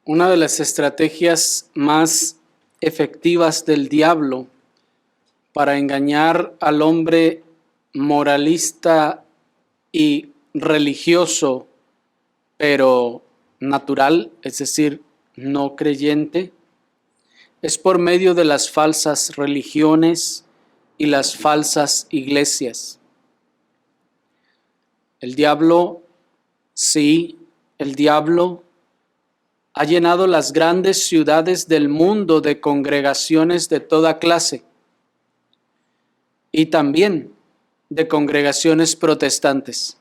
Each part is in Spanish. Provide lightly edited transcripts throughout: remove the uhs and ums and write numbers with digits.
Una de las estrategias más efectivas del diablo para engañar al hombre moralista y religioso, pero natural, es decir, no creyente, es por medio de las falsas religiones y las falsas iglesias. El diablo ha llenado las grandes ciudades del mundo de congregaciones de toda clase y también de congregaciones protestantes.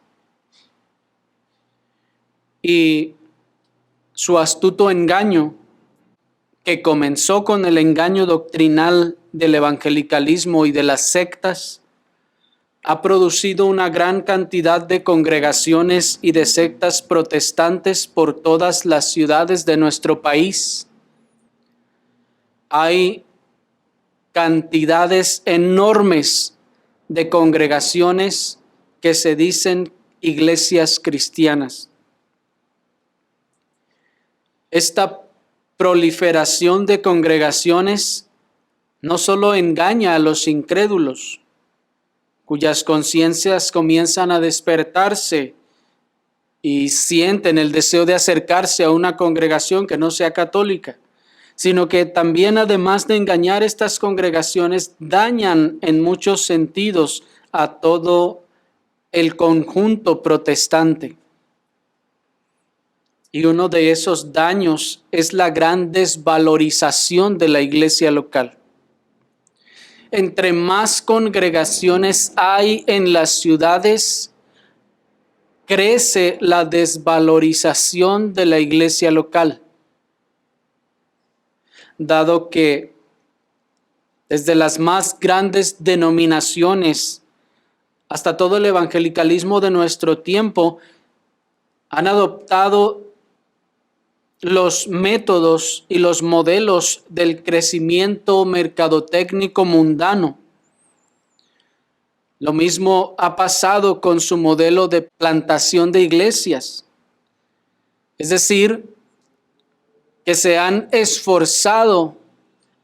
Y su astuto engaño, que comenzó con el engaño doctrinal del evangelicalismo y de las sectas, ha producido una gran cantidad de congregaciones y de sectas protestantes por todas las ciudades de nuestro país. Hay cantidades enormes de congregaciones que se dicen iglesias cristianas. Esta proliferación de congregaciones no solo engaña a los incrédulos, cuyas conciencias comienzan a despertarse y sienten el deseo de acercarse a una congregación que no sea católica, sino que también, además de engañar estas congregaciones, dañan en muchos sentidos a todo el conjunto protestante. Y uno de esos daños es la gran desvalorización de la iglesia local. Entre más congregaciones hay en las ciudades, crece la desvalorización de la iglesia local, dado que desde las más grandes denominaciones hasta todo el evangelicalismo de nuestro tiempo han adoptado los métodos y los modelos del crecimiento mercadotécnico mundano. Lo mismo ha pasado con su modelo de plantación de iglesias. Es decir, que se han esforzado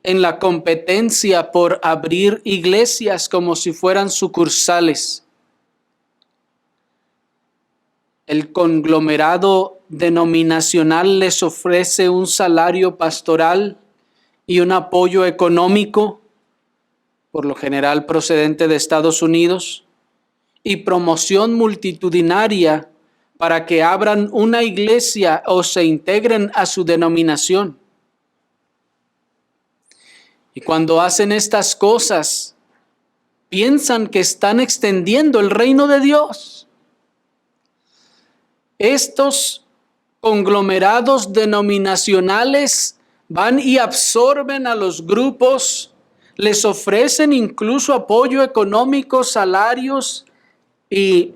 en la competencia por abrir iglesias como si fueran sucursales. El conglomerado denominacional les ofrece un salario pastoral y un apoyo económico, por lo general procedente de Estados Unidos, y promoción multitudinaria para que abran una iglesia o se integren a su denominación. Y cuando hacen estas cosas, piensan que están extendiendo el reino de Dios. Estos conglomerados denominacionales van y absorben a los grupos, les ofrecen incluso apoyo económico, salarios y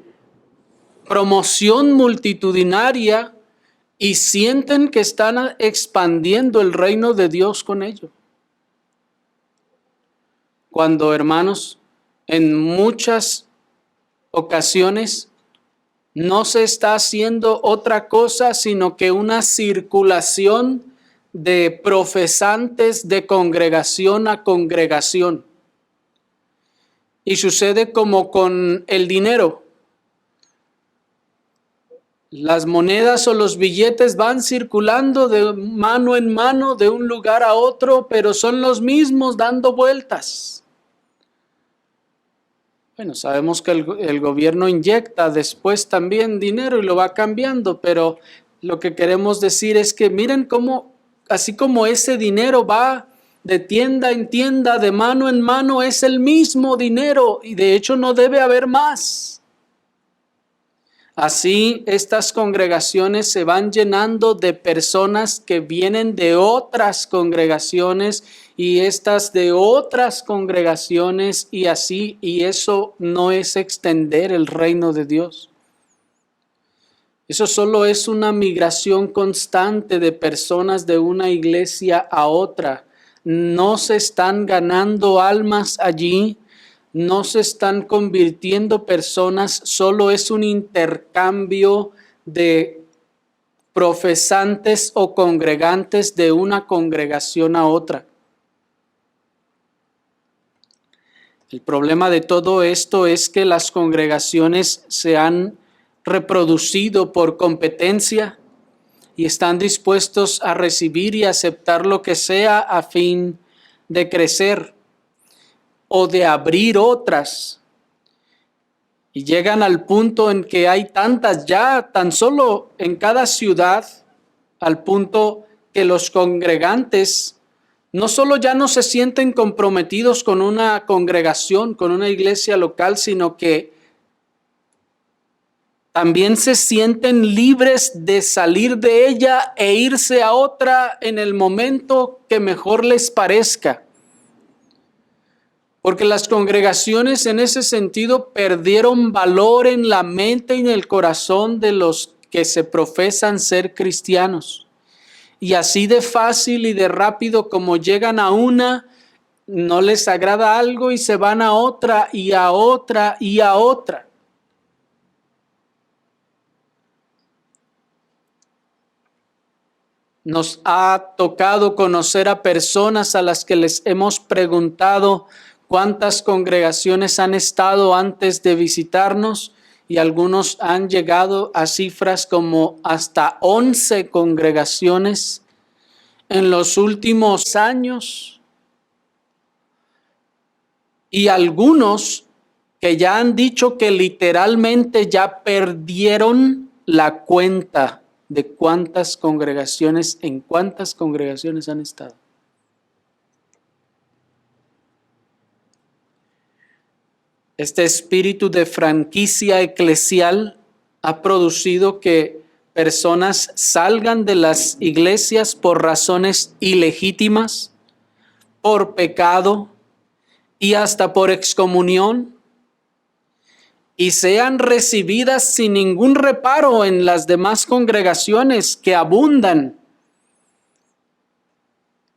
promoción multitudinaria y sienten que están expandiendo el reino de Dios con ello. Cuando, hermanos, en muchas ocasiones no se está haciendo otra cosa sino que una circulación de profesantes de congregación a congregación. Y sucede como con el dinero. Las monedas o los billetes van circulando de mano en mano, de un lugar a otro, pero son los mismos dando vueltas. Bueno, sabemos que el gobierno inyecta después también dinero y lo va cambiando, pero lo que queremos decir es que miren cómo, así como ese dinero va de tienda en tienda, de mano en mano, es el mismo dinero y de hecho no debe haber más. Así, estas congregaciones se van llenando de personas que vienen de otras congregaciones y estas de otras congregaciones y así, y eso no es extender el reino de Dios. Eso solo es una migración constante de personas de una iglesia a otra. No se están ganando almas allí. No se están convirtiendo personas, solo es un intercambio de profesantes o congregantes de una congregación a otra. El problema de todo esto es que las congregaciones se han reproducido por competencia y están dispuestos a recibir y aceptar lo que sea a fin de crecer o de abrir otras. Y llegan al punto en que hay tantas ya, tan solo en cada ciudad, al punto que los congregantes no solo ya no se sienten comprometidos con una congregación, con una iglesia local, sino que también se sienten libres de salir de ella e irse a otra en el momento que mejor les parezca. Porque las congregaciones en ese sentido perdieron valor en la mente y en el corazón de los que se profesan ser cristianos. Y así de fácil y de rápido como llegan a una, no les agrada algo y se van a otra y a otra y a otra. Nos ha tocado conocer a personas a las que les hemos preguntado cuántas congregaciones han estado antes de visitarnos y algunos han llegado a cifras como hasta 11 congregaciones en los últimos años y algunos que ya han dicho que literalmente ya perdieron la cuenta de en cuántas congregaciones han estado. Este espíritu de franquicia eclesial ha producido que personas salgan de las iglesias por razones ilegítimas, por pecado y hasta por excomunión, y sean recibidas sin ningún reparo en las demás congregaciones que abundan,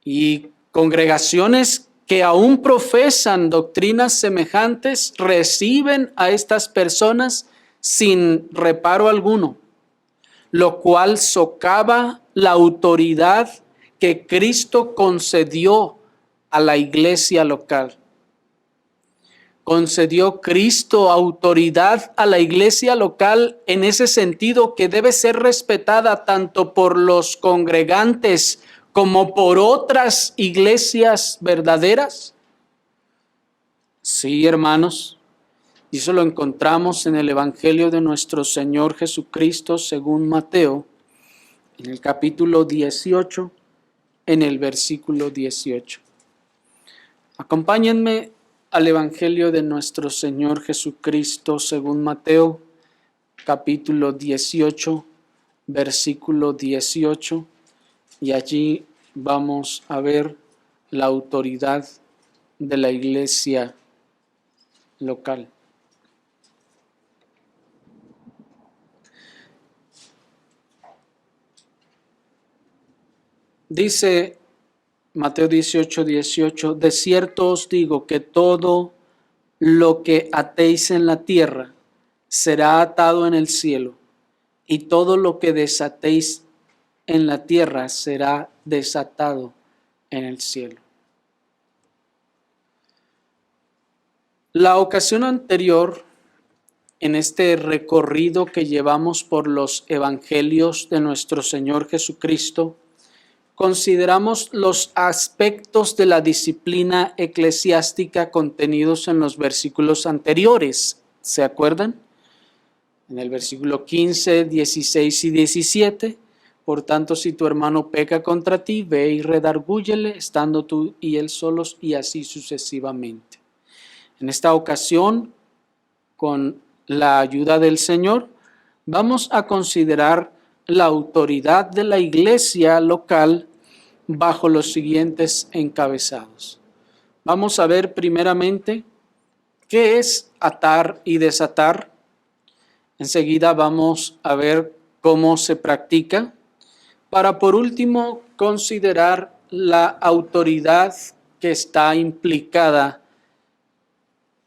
y congregaciones que aún profesan doctrinas semejantes reciben a estas personas sin reparo alguno, lo cual socava la autoridad que Cristo concedió a la iglesia local. Concedió Cristo autoridad a la iglesia local en ese sentido que debe ser respetada tanto por los congregantes como por otras iglesias verdaderas. Sí, hermanos, y eso lo encontramos en el Evangelio de nuestro Señor Jesucristo según Mateo, en el capítulo 18, en el versículo 18. Acompáñenme al Evangelio de nuestro Señor Jesucristo según Mateo, capítulo 18, versículo 18, y allí vamos a ver la autoridad de la iglesia local. Dice Mateo 18, 18, de cierto os digo que todo lo que atéis en la tierra será atado en el cielo, y todo lo que desatéis en la tierra será desatado en el cielo. La ocasión anterior, en este recorrido que llevamos por los evangelios de nuestro Señor Jesucristo, consideramos los aspectos de la disciplina eclesiástica contenidos en los versículos anteriores. ¿Se acuerdan? En el versículo 15, 16 y 17. Por tanto, si tu hermano peca contra ti, ve y redargúyele, estando tú y él solos, y así sucesivamente. En esta ocasión, con la ayuda del Señor, vamos a considerar la autoridad de la iglesia local bajo los siguientes encabezados. Vamos a ver primeramente qué es atar y desatar. Enseguida vamos a ver cómo se practica, para por último considerar la autoridad que está implicada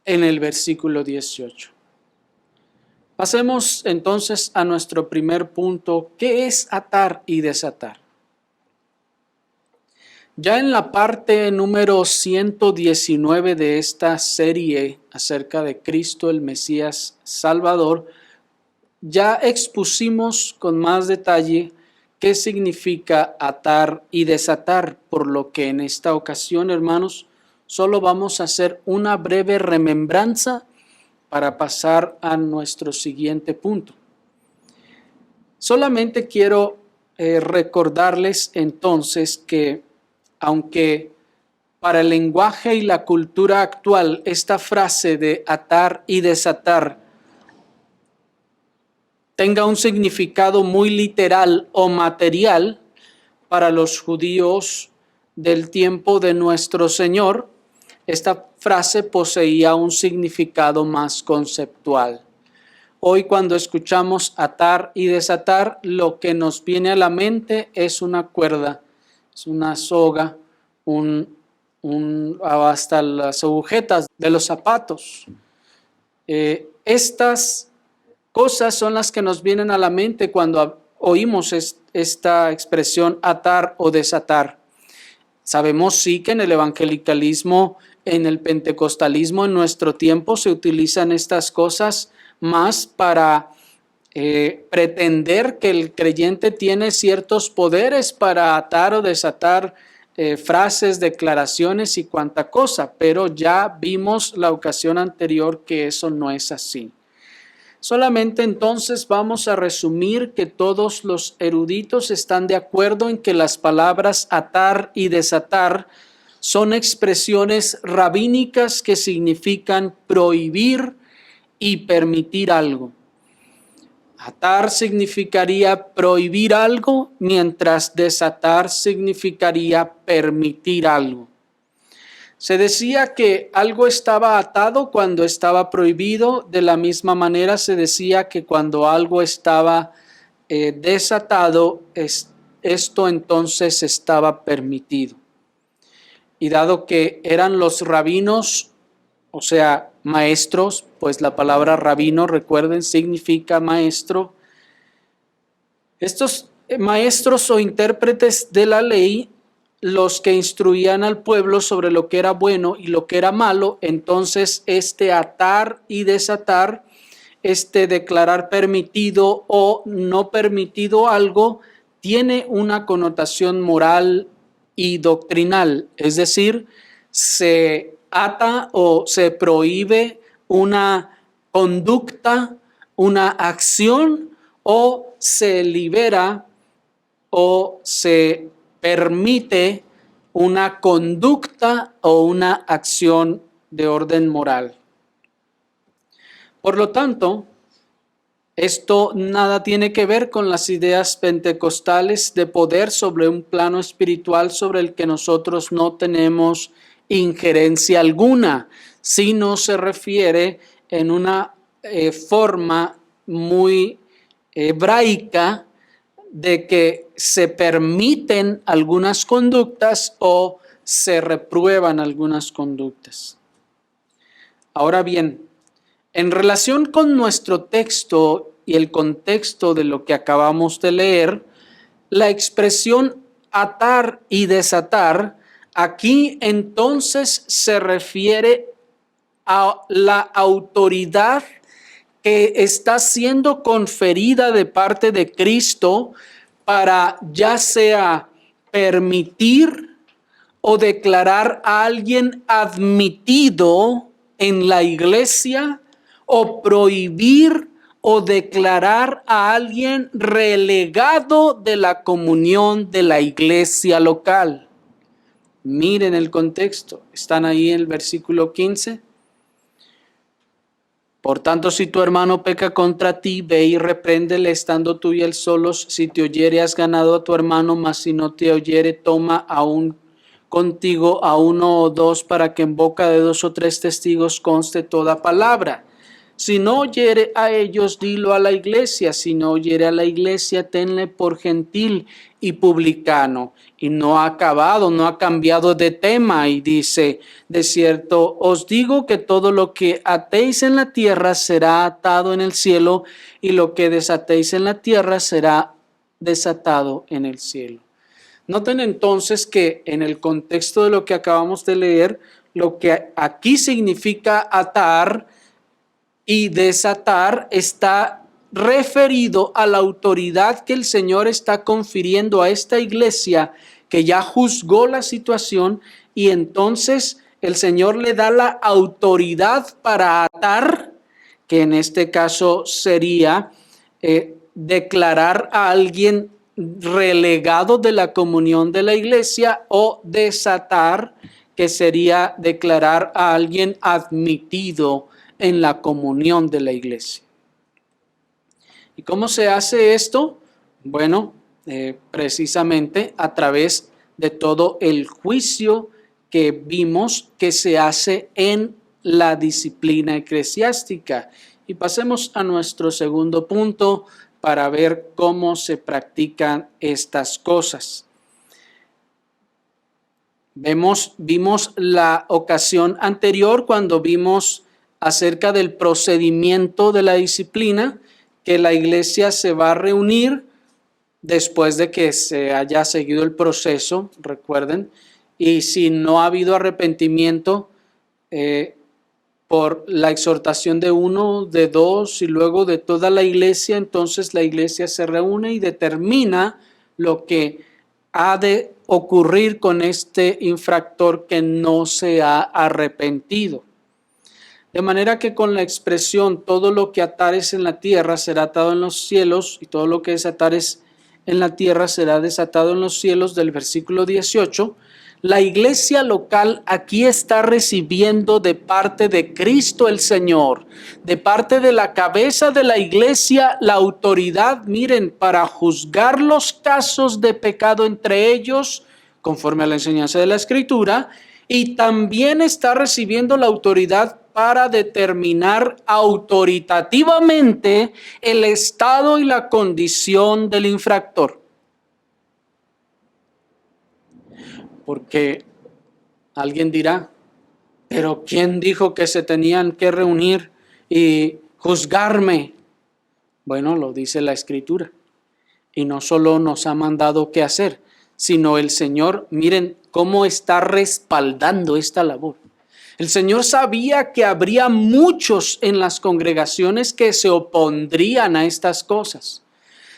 en el versículo 18. Pasemos entonces a nuestro primer punto, ¿qué es atar y desatar? Ya en la parte número 119 de esta serie acerca de Cristo, el Mesías Salvador, ya expusimos con más detalle qué significa atar y desatar, por lo que en esta ocasión, hermanos, solo vamos a hacer una breve remembranza para pasar a nuestro siguiente punto. Solamente quiero recordarles entonces que aunque para el lenguaje y la cultura actual esta frase de atar y desatar tenga un significado muy literal o material, para los judíos del tiempo de nuestro Señor, esta frase poseía un significado más conceptual. Hoy cuando escuchamos atar y desatar, lo que nos viene a la mente es una cuerda, es una soga, hasta las agujetas de los zapatos. Estas cosas son las que nos vienen a la mente cuando oímos esta expresión atar o desatar. Sabemos sí que en el evangelicalismo, en el pentecostalismo, en nuestro tiempo se utilizan estas cosas más para pretender que el creyente tiene ciertos poderes para atar o desatar frases, declaraciones y cuanta cosa, pero ya vimos la ocasión anterior que eso no es así. Solamente entonces vamos a resumir que todos los eruditos están de acuerdo en que las palabras atar y desatar son expresiones rabínicas que significan prohibir y permitir algo. Atar significaría prohibir algo, mientras desatar significaría permitir algo. Se decía que algo estaba atado cuando estaba prohibido, de la misma manera se decía que cuando algo estaba desatado, esto entonces estaba permitido. Y dado que eran los rabinos, o sea, maestros, pues la palabra rabino, recuerden, significa maestro. Estos maestros o intérpretes de la ley, los que instruían al pueblo sobre lo que era bueno y lo que era malo, entonces este atar y desatar, este declarar permitido o no permitido algo, tiene una connotación moral y doctrinal, es decir, se ata o se prohíbe una conducta, una acción, o se libera o se permite una conducta o una acción de orden moral. Por lo tanto, esto nada tiene que ver con las ideas pentecostales de poder sobre un plano espiritual sobre el que nosotros no tenemos injerencia alguna, sino se refiere en una forma muy hebraica de que se permiten algunas conductas o se reprueban algunas conductas. Ahora bien, en relación con nuestro texto y el contexto de lo que acabamos de leer, la expresión atar y desatar aquí entonces se refiere a la autoridad que está siendo conferida de parte de Cristo para ya sea permitir o declarar a alguien admitido en la iglesia o prohibir o declarar a alguien relegado de la comunión de la iglesia local. Miren el contexto, están ahí en el versículo 15. Por tanto, si tu hermano peca contra ti, ve y repréndele estando tú y él solos. Si te oyere, has ganado a tu hermano, mas si no te oyere, toma aún contigo a uno o dos, para que en boca de 2 o 3 testigos conste toda palabra. Si no oyere a ellos, dilo a la iglesia. Si no oyere a la iglesia, tenle por gentil y publicano. Y no ha acabado, no ha cambiado de tema y dice, de cierto os digo que todo lo que atéis en la tierra será atado en el cielo, y lo que desatéis en la tierra será desatado en el cielo. Noten entonces que en el contexto de lo que acabamos de leer, lo que aquí significa atar y desatar está referido a la autoridad que el Señor está confiriendo a esta iglesia que ya juzgó la situación, y entonces el Señor le da la autoridad para atar, que en este caso sería declarar a alguien relegado de la comunión de la iglesia, o desatar, que sería declarar a alguien admitido en la comunión de la iglesia. ¿Y cómo se hace esto? Bueno, precisamente a través de todo el juicio que vimos que se hace en la disciplina eclesiástica. Y pasemos a nuestro segundo punto para ver cómo se practican estas cosas. Vimos la ocasión anterior cuando vimos acerca del procedimiento de la disciplina, que la iglesia se va a reunir después de que se haya seguido el proceso, recuerden, y si no ha habido arrepentimiento por la exhortación de uno, de dos y luego de toda la iglesia, entonces la iglesia se reúne y determina lo que ha de ocurrir con este infractor que no se ha arrepentido. De manera que con la expresión todo lo que atares en la tierra será atado en los cielos, y todo lo que desatares en la tierra será desatado en los cielos, del versículo 18, la iglesia local aquí está recibiendo de parte de Cristo el Señor, de parte de la cabeza de la iglesia, la autoridad, miren, para juzgar los casos de pecado entre ellos, conforme a la enseñanza de la Escritura, y también está recibiendo la autoridad para determinar autoritativamente el estado y la condición del infractor. Porque alguien dirá, pero ¿quién dijo que se tenían que reunir y juzgarme? Bueno, lo dice la Escritura. Y no solo nos ha mandado qué hacer, sino el Señor, miren cómo está respaldando esta labor. El Señor sabía que habría muchos en las congregaciones que se opondrían a estas cosas.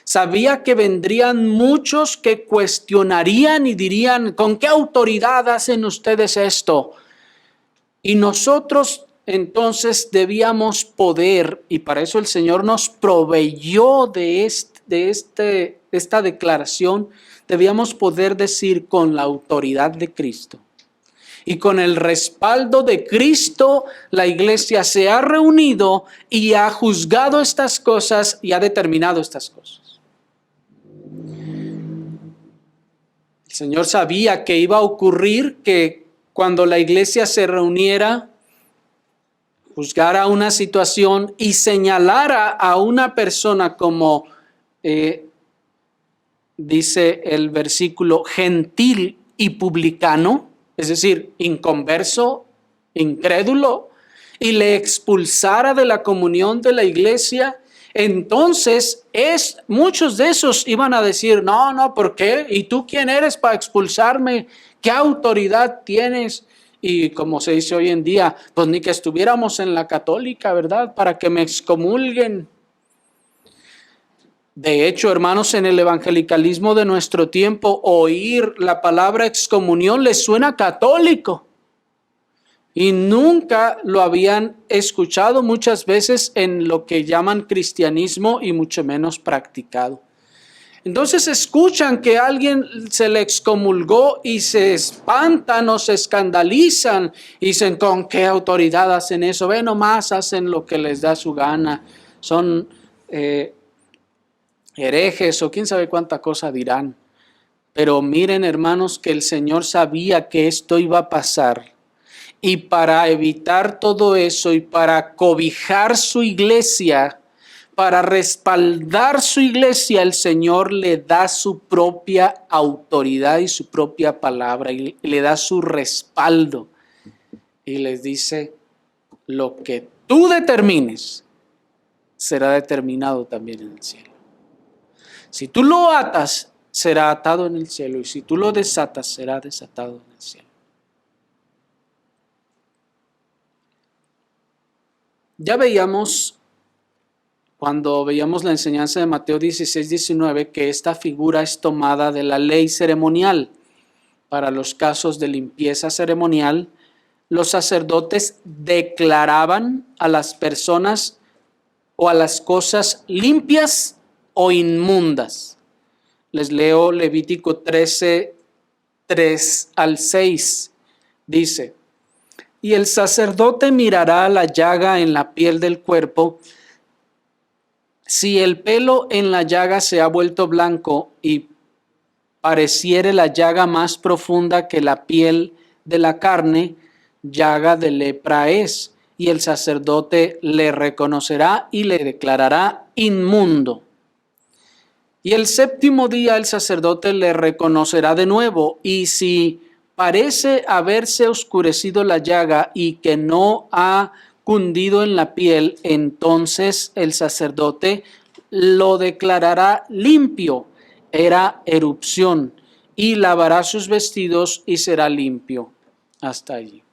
Sabía que vendrían muchos que cuestionarían y dirían, ¿con qué autoridad hacen ustedes esto? Y nosotros entonces debíamos poder, y para eso el Señor nos proveyó de esta declaración, debíamos poder decir con la autoridad de Cristo. Y con el respaldo de Cristo, la iglesia se ha reunido y ha juzgado estas cosas y ha determinado estas cosas. El Señor sabía que iba a ocurrir que cuando la iglesia se reuniera, juzgara una situación y señalara a una persona como, dice el versículo, gentil y publicano, es decir, inconverso, incrédulo, y le expulsara de la comunión de la iglesia, entonces muchos de esos iban a decir, no, ¿por qué? ¿Y tú quién eres para expulsarme? ¿Qué autoridad tienes? Y como se dice hoy en día, pues ni que estuviéramos en la católica, ¿verdad? Para que me excomulguen. De hecho, hermanos, en el evangelicalismo de nuestro tiempo, oír la palabra excomunión les suena católico. Y nunca lo habían escuchado muchas veces en lo que llaman cristianismo y mucho menos practicado. Entonces escuchan que alguien se le excomulgó y se espantan o se escandalizan y dicen, ¿con qué autoridad hacen eso? Ve nomás, hacen lo que les da su gana. Son herejes o quién sabe cuánta cosa dirán. Pero miren, hermanos, que el Señor sabía que esto iba a pasar Y para evitar todo eso y para cobijar su iglesia, para respaldar su iglesia, el Señor le da su propia autoridad y su propia palabra y le da su respaldo. Y les dice, lo que tú determines será determinado también en el cielo. Si tú lo atas, será atado en el cielo, y si tú lo desatas, será desatado en el cielo. Ya veíamos, cuando veíamos la enseñanza de Mateo 16, 19, que esta figura es tomada de la ley ceremonial. Para los casos de limpieza ceremonial, los sacerdotes declaraban a las personas o a las cosas limpias o inmundas. Les leo Levítico 13, 3 al 6. Dice: y el sacerdote mirará la llaga en la piel del cuerpo. Si el pelo en la llaga se ha vuelto blanco y pareciere la llaga más profunda que la piel de la carne, llaga de lepra es, y el sacerdote le reconocerá y le declarará inmundo. Y el séptimo día el sacerdote le reconocerá de nuevo, y si parece haberse oscurecido la llaga y que no ha cundido en la piel, entonces el sacerdote lo declarará limpio. Era erupción, y lavará sus vestidos y será limpio. Hasta allí.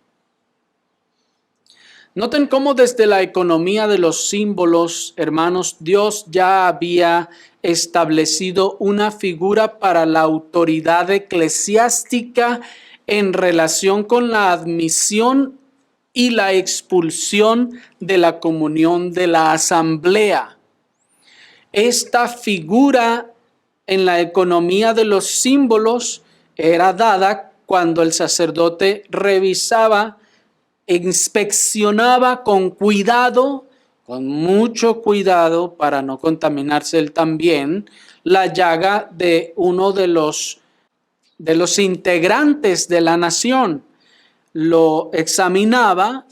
Noten cómo desde la economía de los símbolos, hermanos, Dios ya había establecido una figura para la autoridad eclesiástica en relación con la admisión y la expulsión de la comunión de la asamblea. Esta figura en la economía de los símbolos era dada cuando el sacerdote revisaba, inspeccionaba con cuidado, con mucho cuidado para no contaminarse él también, la llaga de uno de los integrantes de la nación. Lo examinaba,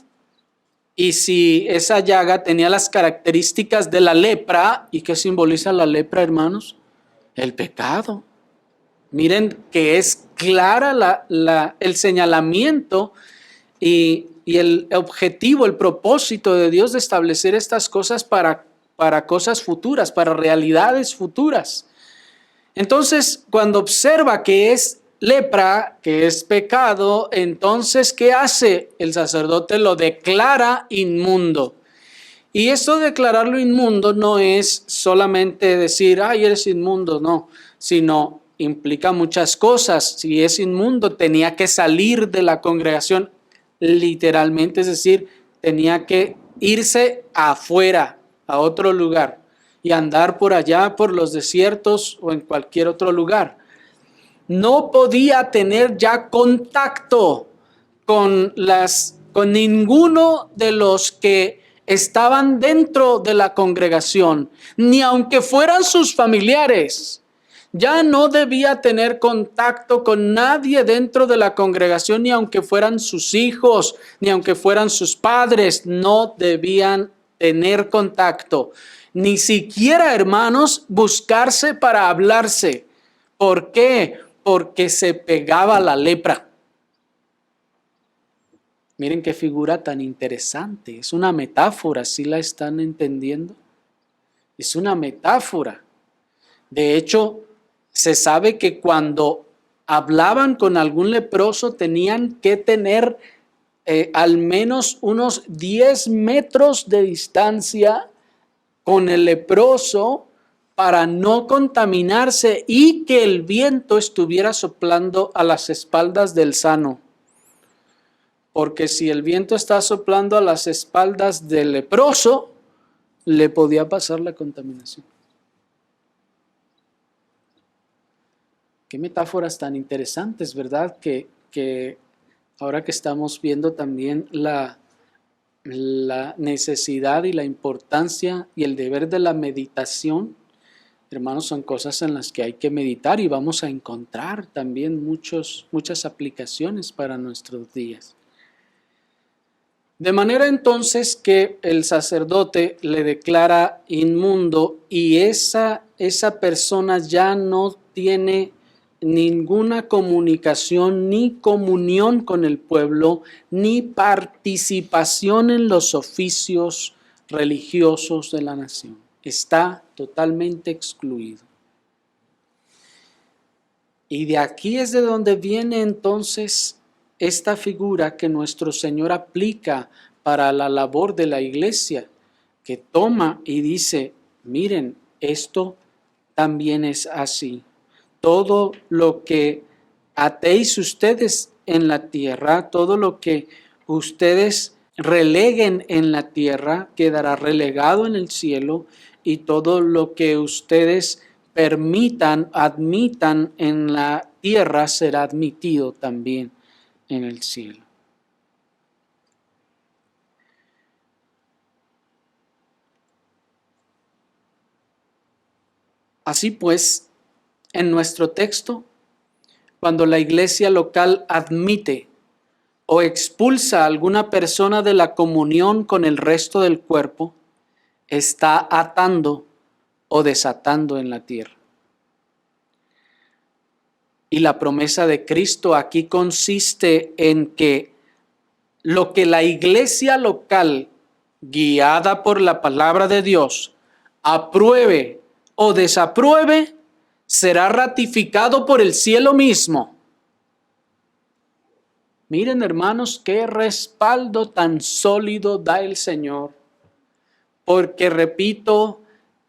y si esa llaga tenía las características de la lepra, ¿y qué simboliza la lepra, hermanos? El pecado. Miren que es clara el señalamiento y el objetivo, el propósito de Dios de establecer estas cosas para cosas futuras, para realidades futuras. Entonces, cuando observa que es lepra, que es pecado, entonces, ¿qué hace? El sacerdote lo declara inmundo. Y esto de declararlo inmundo no es solamente decir, ay, eres inmundo, no, sino implica muchas cosas. Si es inmundo, tenía que salir de la congregación literalmente, es decir, tenía que irse afuera, a otro lugar, y andar por allá, por los desiertos o en cualquier otro lugar. No podía tener ya contacto con ninguno de los que estaban dentro de la congregación, ni aunque fueran sus familiares. Ya no debía tener contacto con nadie dentro de la congregación, ni aunque fueran sus hijos, ni aunque fueran sus padres, no debían tener contacto. Ni siquiera, hermanos, buscarse para hablarse. ¿Por qué? Porque se pegaba la lepra. Miren qué figura tan interesante. Es una metáfora, ¿sí la están entendiendo? Es una metáfora. De hecho, se sabe que cuando hablaban con algún leproso tenían que tener al menos unos 10 metros de distancia con el leproso para no contaminarse y que el viento estuviera soplando a las espaldas del sano. Porque si el viento está soplando a las espaldas del leproso, le podía pasar la contaminación. Qué metáforas tan interesantes, ¿verdad? Que ahora que estamos viendo también la necesidad y la importancia y el deber de la meditación, hermanos, son cosas en las que hay que meditar y vamos a encontrar también muchas aplicaciones para nuestros días. De manera entonces que el sacerdote le declara inmundo y esa persona ya no tiene ninguna comunicación ni comunión con el pueblo, ni participación en los oficios religiosos de la nación. Está totalmente excluido. Y de aquí es de donde viene entonces esta figura que nuestro Señor aplica para la labor de la iglesia, que toma y dice, miren, esto también es así. Todo lo que atéis ustedes en la tierra, todo lo que ustedes releguen en la tierra, quedará relegado en el cielo, y todo lo que ustedes admitan en la tierra será admitido también en el cielo. Así pues, en nuestro texto, cuando la iglesia local admite o expulsa a alguna persona de la comunión con el resto del cuerpo, está atando o desatando en la tierra. Y la promesa de Cristo aquí consiste en que lo que la iglesia local, guiada por la palabra de Dios, apruebe o desapruebe, será ratificado por el cielo mismo. Miren, hermanos, qué respaldo tan sólido da el Señor. Porque, repito,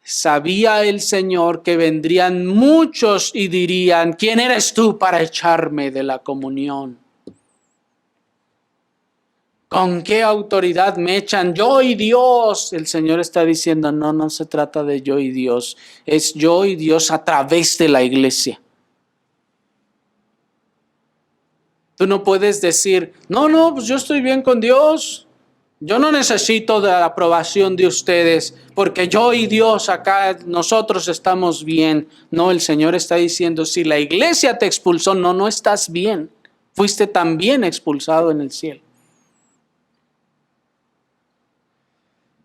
sabía el Señor que vendrían muchos y dirían, ¿quién eres tú para echarme de la comunión? ¿Con qué autoridad me echan? Yo y Dios. El Señor está diciendo, no se trata de yo y Dios. Es yo y Dios a través de la iglesia. Tú no puedes decir, no, pues yo estoy bien con Dios. Yo no necesito de la aprobación de ustedes, porque yo y Dios acá, nosotros estamos bien. No, el Señor está diciendo, si la iglesia te expulsó, no estás bien. Fuiste también expulsado en el cielo.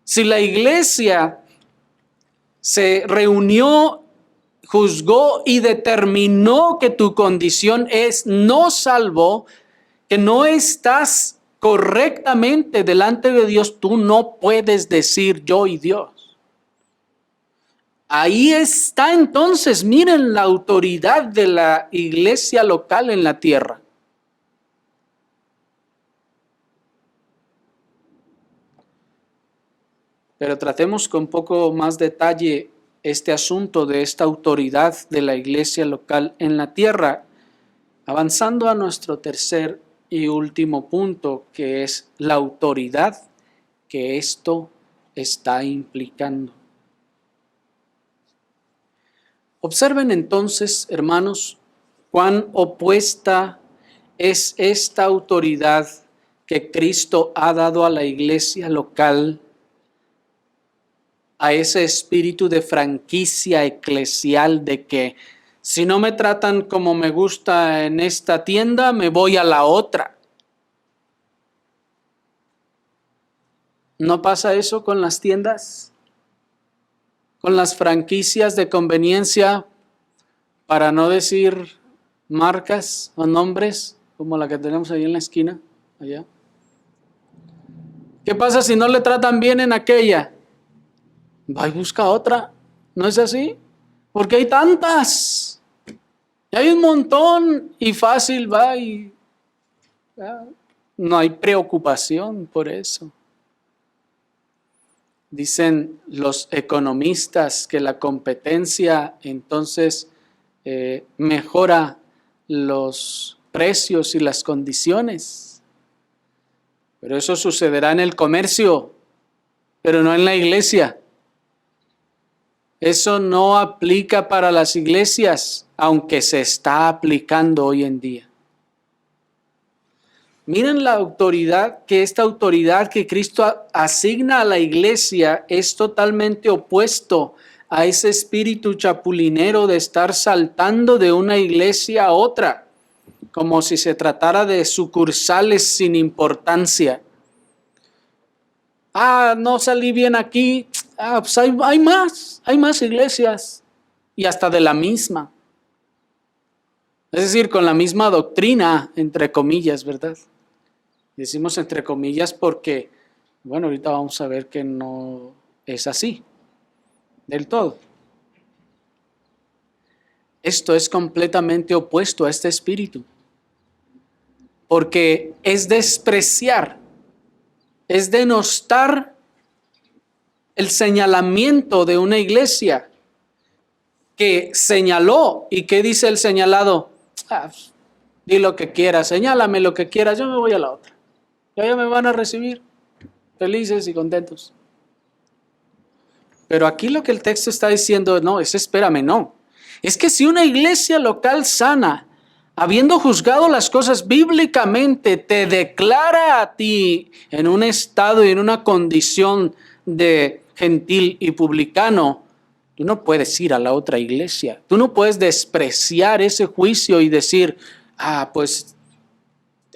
Si la iglesia se reunió, juzgó y determinó que tu condición es no salvo, que no estás correctamente delante de Dios, tú no puedes decir yo y Dios. Ahí está entonces, miren la autoridad de la iglesia local en la tierra. Pero tratemos con un poco más detalle este asunto de esta autoridad de la iglesia local en la tierra, avanzando a nuestro tercer y último punto, que es la autoridad que esto está implicando. Observen entonces, hermanos, cuán opuesta es esta autoridad que Cristo ha dado a la iglesia local, a ese espíritu de franquicia eclesial de que si no me tratan como me gusta en esta tienda, me voy a la otra. ¿No pasa eso con las tiendas? Con las franquicias de conveniencia, para no decir marcas o nombres, como la que tenemos ahí en la esquina, allá. ¿Qué pasa si no le tratan bien en aquella? Va y busca otra. ¿No es así? Porque hay tantas. Y hay un montón y fácil va y no hay preocupación por eso. Dicen los economistas que la competencia entonces mejora los precios y las condiciones. Pero eso sucederá en el comercio, pero no en la iglesia. Eso no aplica para las iglesias, aunque se está aplicando hoy en día. Miren la autoridad, que esta autoridad que Cristo asigna a la iglesia es totalmente opuesto a ese espíritu chapulinero de estar saltando de una iglesia a otra, como si se tratara de sucursales sin importancia. No salí bien aquí, pues hay más iglesias y hasta de la misma. Es decir, con la misma doctrina, entre comillas, ¿verdad? Decimos entre comillas porque, bueno, ahorita vamos a ver que no es así del todo. Esto es completamente opuesto a este espíritu, porque es despreciar, es denostar el señalamiento de una iglesia que señaló. ¿Y qué dice el señalado? Di lo que quieras, señálame lo que quieras, yo me voy a la otra. Ya me van a recibir felices y contentos. Pero aquí lo que el texto está diciendo, no, espérame, no. Es que si una iglesia local sana, habiendo juzgado las cosas bíblicamente, te declara a ti en un estado y en una condición de gentil y publicano, tú no puedes ir a la otra iglesia. Tú no puedes despreciar ese juicio y decir, pues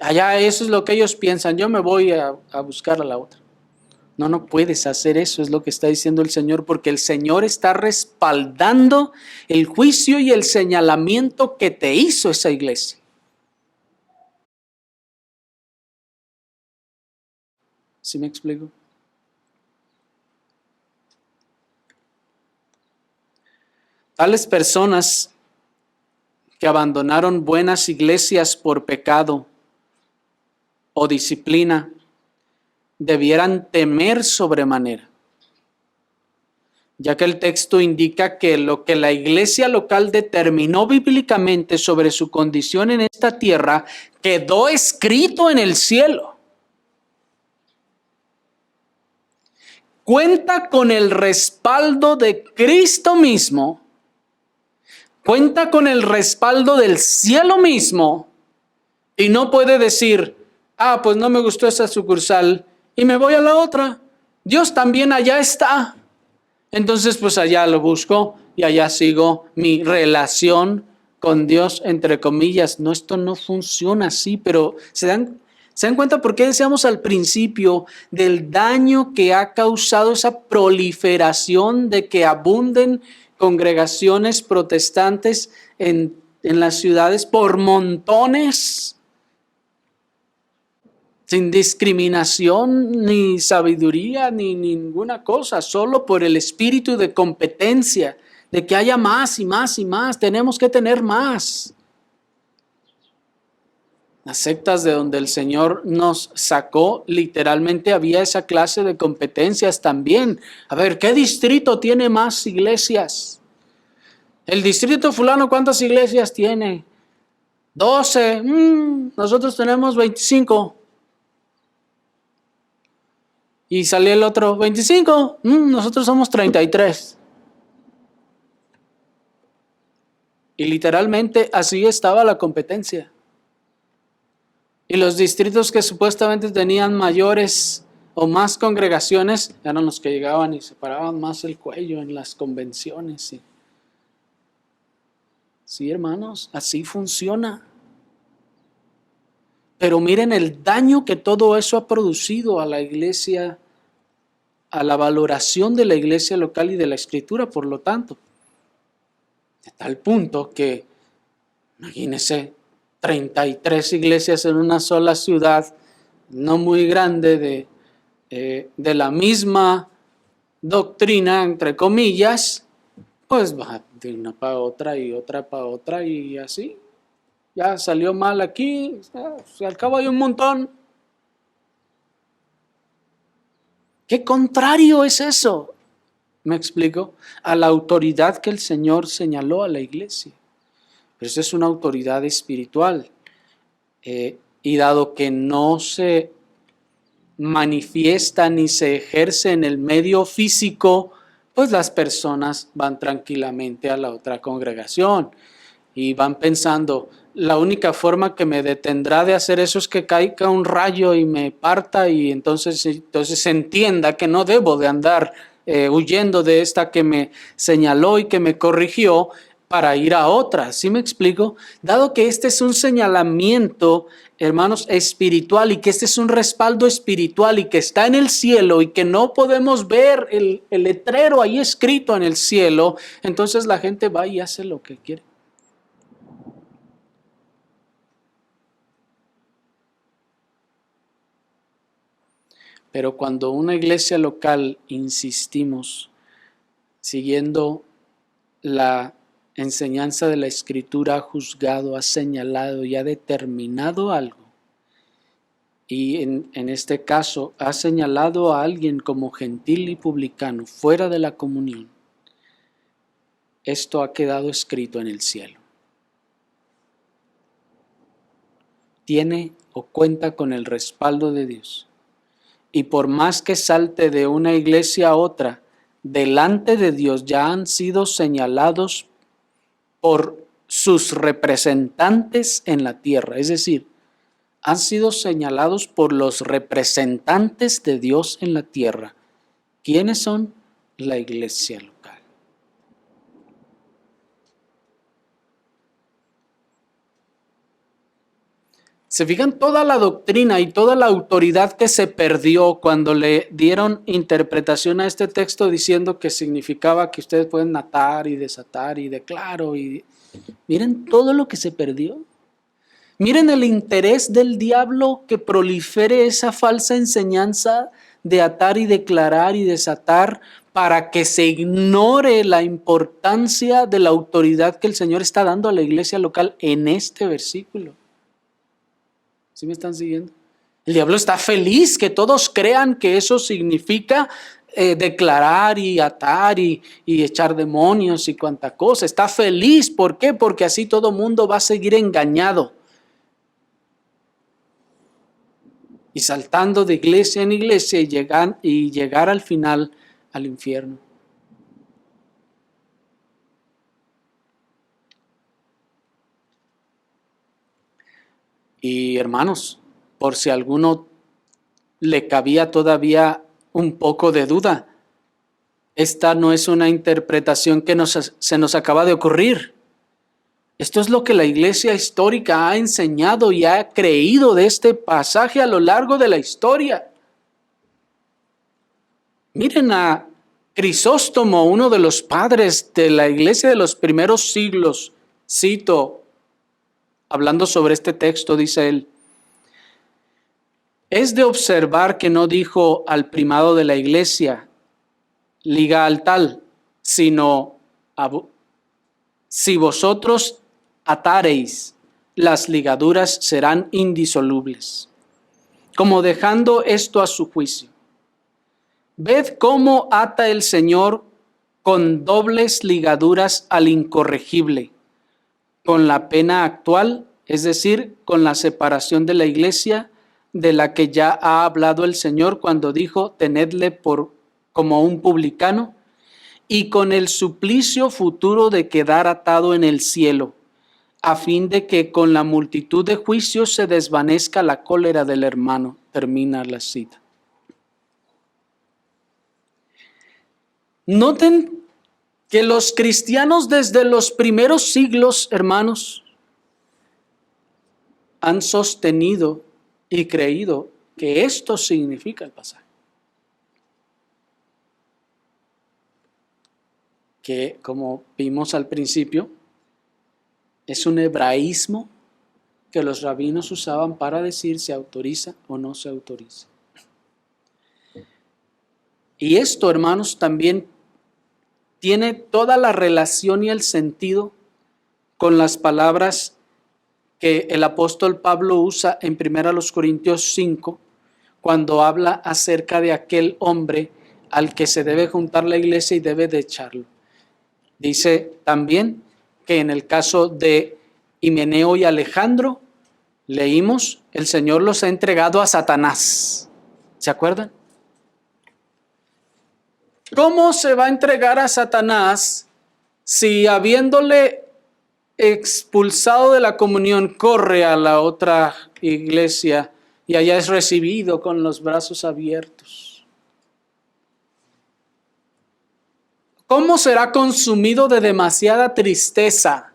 allá eso es lo que ellos piensan, yo me voy a buscar a la otra. No puedes hacer eso, es lo que está diciendo el Señor, porque el Señor está respaldando el juicio y el señalamiento que te hizo esa iglesia. ¿Sí me explico? Tales personas que abandonaron buenas iglesias por pecado o disciplina, debieran temer sobremanera, ya que el texto indica que lo que la iglesia local determinó bíblicamente sobre su condición en esta tierra quedó escrito en el cielo. Cuenta con el respaldo de Cristo mismo, cuenta con el respaldo del cielo mismo, y no puede decir, pues no me gustó esa sucursal y me voy a la otra. Dios también allá está. Entonces, pues allá lo busco y allá sigo mi relación con Dios, entre comillas. No, esto no funciona así, pero ¿se dan cuenta por qué decíamos al principio del daño que ha causado esa proliferación de que abunden congregaciones protestantes en las ciudades por montones? Sin discriminación, ni sabiduría, ni ninguna cosa, solo por el espíritu de competencia, de que haya más y más y más, tenemos que tener más. Las sectas de donde el Señor nos sacó, literalmente había esa clase de competencias también. A ver, ¿qué distrito tiene más iglesias? El distrito fulano, ¿cuántas iglesias tiene? 12, nosotros tenemos 25. Y salió el otro, 25, nosotros somos 33. Y literalmente así estaba la competencia. Y los distritos que supuestamente tenían mayores o más congregaciones eran los que llegaban y se paraban más el cuello en las convenciones. Sí, hermanos, así funciona. Pero miren el daño que todo eso ha producido a la iglesia, a la valoración de la iglesia local y de la escritura, por lo tanto. De tal punto que, imagínense, 33 iglesias en una sola ciudad, no muy grande, de la misma doctrina, entre comillas, pues va de una para otra y otra para otra y así. Ya salió mal aquí, al cabo hay un montón. ¿Qué contrario es eso? ¿Me explico? A la autoridad que el Señor señaló a la iglesia. Pero esa es una autoridad espiritual. Y dado que no se manifiesta ni se ejerce en el medio físico, pues las personas van tranquilamente a la otra congregación y van pensando, la única forma que me detendrá de hacer eso es que caiga un rayo y me parta y entonces se entienda que no debo de andar huyendo de esta que me señaló y que me corrigió, para ir a otra. ¿Sí me explico? Dado que este es un señalamiento, hermanos, espiritual, y que este es un respaldo espiritual y que está en el cielo y que no podemos ver el letrero ahí escrito en el cielo, entonces la gente va y hace lo que quiere. Pero cuando una iglesia local insistimos, siguiendo la enseñanza de la Escritura, ha juzgado, ha señalado y ha determinado algo, y en este caso ha señalado a alguien como gentil y publicano fuera de la comunión, esto ha quedado escrito en el cielo. Tiene o cuenta con el respaldo de Dios. Y por más que salte de una iglesia a otra, delante de Dios ya han sido señalados por sus representantes en la tierra. Es decir, han sido señalados por los representantes de Dios en la tierra. ¿Quiénes son? La iglesia local. Se fijan toda la doctrina y toda la autoridad que se perdió cuando le dieron interpretación a este texto diciendo que significaba que ustedes pueden atar y desatar y declaro. Miren todo lo que se perdió. Miren el interés del diablo que prolifere esa falsa enseñanza de atar y declarar y desatar para que se ignore la importancia de la autoridad que el Señor está dando a la iglesia local en este versículo. ¿Sí me están siguiendo? El diablo está feliz que todos crean que eso significa declarar y atar y echar demonios y cuanta cosa. Está feliz. ¿Por qué? Porque así todo mundo va a seguir engañado y saltando de iglesia en iglesia y llegar al final al infierno. Y hermanos, por si a alguno le cabía todavía un poco de duda, esta no es una interpretación que se nos acaba de ocurrir. Esto es lo que la iglesia histórica ha enseñado y ha creído de este pasaje a lo largo de la historia. Miren a Crisóstomo, uno de los padres de la iglesia de los primeros siglos, cito, hablando sobre este texto, dice él: es de observar que no dijo al primado de la iglesia, liga al tal, sino si vosotros atareis, las ligaduras serán indisolubles, como dejando esto a su juicio. Ved cómo ata el Señor con dobles ligaduras al incorregible, con la pena actual, es decir, con la separación de la iglesia, de la que ya ha hablado el Señor cuando dijo, tenedle como un publicano, y con el suplicio futuro de quedar atado en el cielo, a fin de que con la multitud de juicios se desvanezca la cólera del hermano. Termina la cita. Noten que los cristianos desde los primeros siglos, hermanos, han sostenido y creído que esto significa el pasaje. Que, como vimos al principio, es un hebraísmo que los rabinos usaban para decir si autoriza o no se autoriza. Y esto, hermanos, también tiene toda la relación y el sentido con las palabras que el apóstol Pablo usa en 1 Corintios 5, cuando habla acerca de aquel hombre al que se debe juntar la iglesia y debe de echarlo. Dice también que en el caso de Himeneo y Alejandro, leímos, el Señor los ha entregado a Satanás. ¿Se acuerdan? ¿Cómo se va a entregar a Satanás si habiéndole expulsado de la comunión corre a la otra iglesia y allá es recibido con los brazos abiertos? ¿Cómo será consumido de demasiada tristeza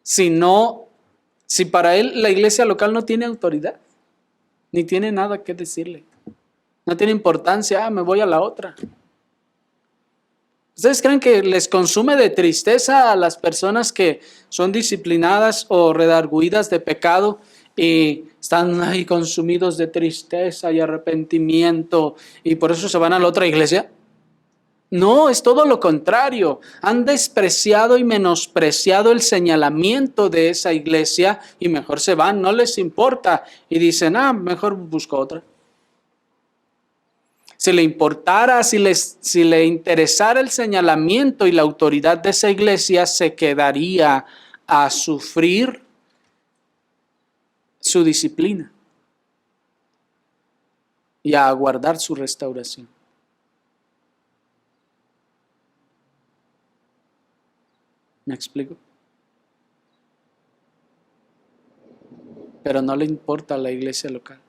si para él la iglesia local no tiene autoridad, ni tiene nada que decirle? No tiene importancia, me voy a la otra. ¿Ustedes creen que les consume de tristeza a las personas que son disciplinadas o redarguidas de pecado y están ahí consumidos de tristeza y arrepentimiento y por eso se van a la otra iglesia? No, es todo lo contrario. Han despreciado y menospreciado el señalamiento de esa iglesia y mejor se van, no les importa y dicen, mejor busco otra. Si le importara, si le interesara el señalamiento y la autoridad de esa iglesia, se quedaría a sufrir su disciplina y a aguardar su restauración. ¿Me explico? Pero no le importa a la iglesia local.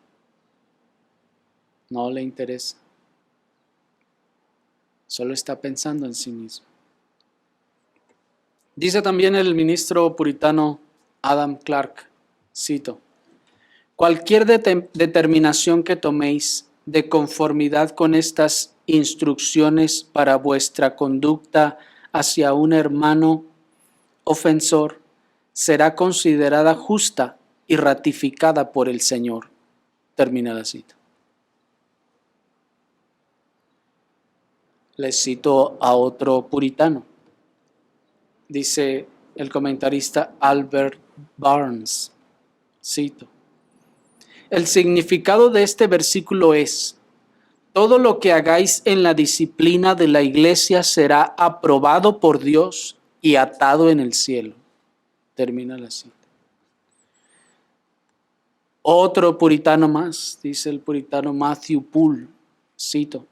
No le interesa. Solo está pensando en sí mismo. Dice también el ministro puritano Adam Clarke, cito, cualquier determinación que toméis de conformidad con estas instrucciones para vuestra conducta hacia un hermano ofensor será considerada justa y ratificada por el Señor. Termina la cita. Les cito a otro puritano. Dice el comentarista Albert Barnes, cito, el significado de este versículo es, todo lo que hagáis en la disciplina de la iglesia será aprobado por Dios y atado en el cielo. Termina la cita. Otro puritano más, dice el puritano Matthew Poole, cito,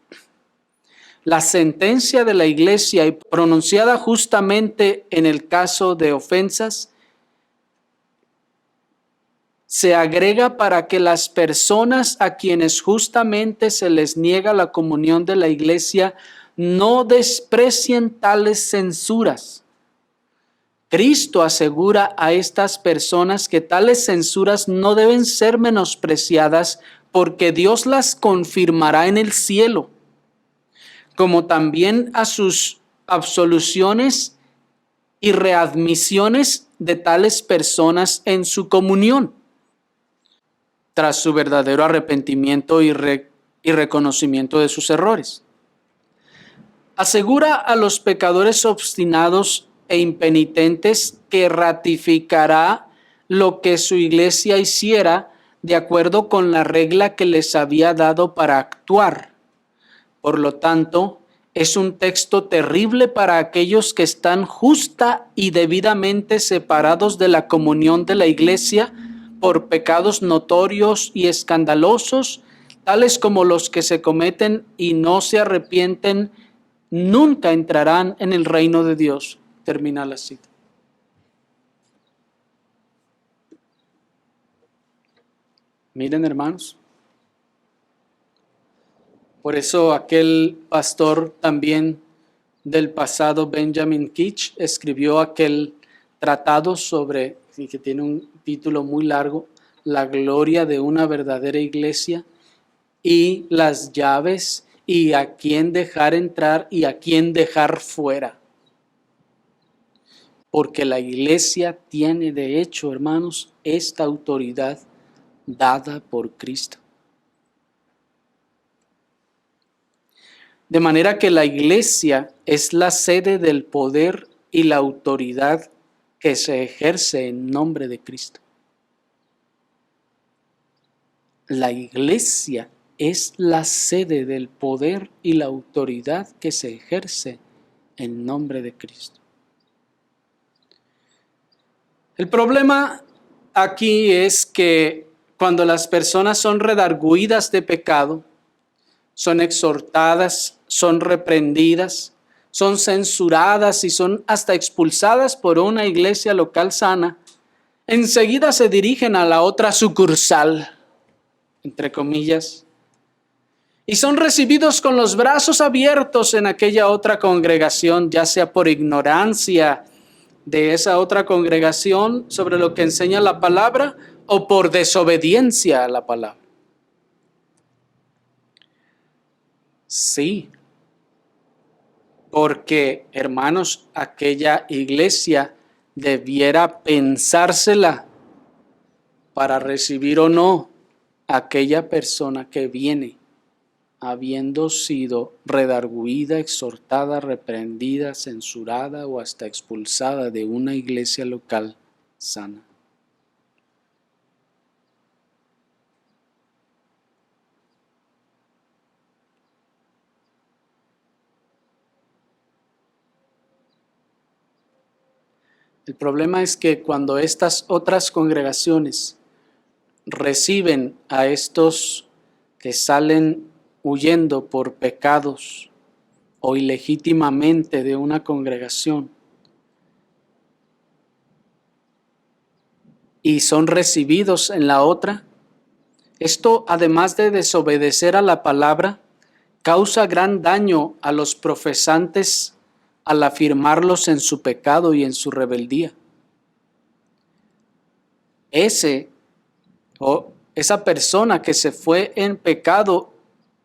la sentencia de la iglesia pronunciada justamente en el caso de ofensas se agrega para que las personas a quienes justamente se les niega la comunión de la iglesia no desprecien tales censuras. Cristo asegura a estas personas que tales censuras no deben ser menospreciadas porque Dios las confirmará en el cielo, como también a sus absoluciones y readmisiones de tales personas en su comunión, tras su verdadero arrepentimiento y reconocimiento de sus errores. Asegura a los pecadores obstinados e impenitentes que ratificará lo que su iglesia hiciera de acuerdo con la regla que les había dado para actuar. Por lo tanto, es un texto terrible para aquellos que están justa y debidamente separados de la comunión de la iglesia por pecados notorios y escandalosos, tales como los que se cometen y no se arrepienten, nunca entrarán en el reino de Dios. Termina la cita. Miren, hermanos. Por eso aquel pastor también del pasado, Benjamin Keach, escribió aquel tratado sobre, que tiene un título muy largo, La gloria de una verdadera iglesia y las llaves y a quién dejar entrar y a quién dejar fuera. Porque la iglesia tiene de hecho, hermanos, esta autoridad dada por Cristo. De manera que la iglesia es la sede del poder y la autoridad que se ejerce en nombre de Cristo. La iglesia es la sede del poder y la autoridad que se ejerce en nombre de Cristo. El problema aquí es que cuando las personas son redarguidas de pecado, son exhortadas, son reprendidas, son censuradas y son hasta expulsadas por una iglesia local sana, enseguida se dirigen a la otra sucursal, entre comillas, y son recibidos con los brazos abiertos en aquella otra congregación, ya sea por ignorancia de esa otra congregación sobre lo que enseña la palabra o por desobediencia a la palabra. Sí, porque, hermanos, aquella iglesia debiera pensársela para recibir o no a aquella persona que viene habiendo sido redarguida, exhortada, reprendida, censurada o hasta expulsada de una iglesia local sana. El problema es que cuando estas otras congregaciones reciben a estos que salen huyendo por pecados o ilegítimamente de una congregación y son recibidos en la otra, esto, además de desobedecer a la palabra, causa gran daño a los profesantes al afirmarlos en su pecado y en su rebeldía. Esa persona que se fue en pecado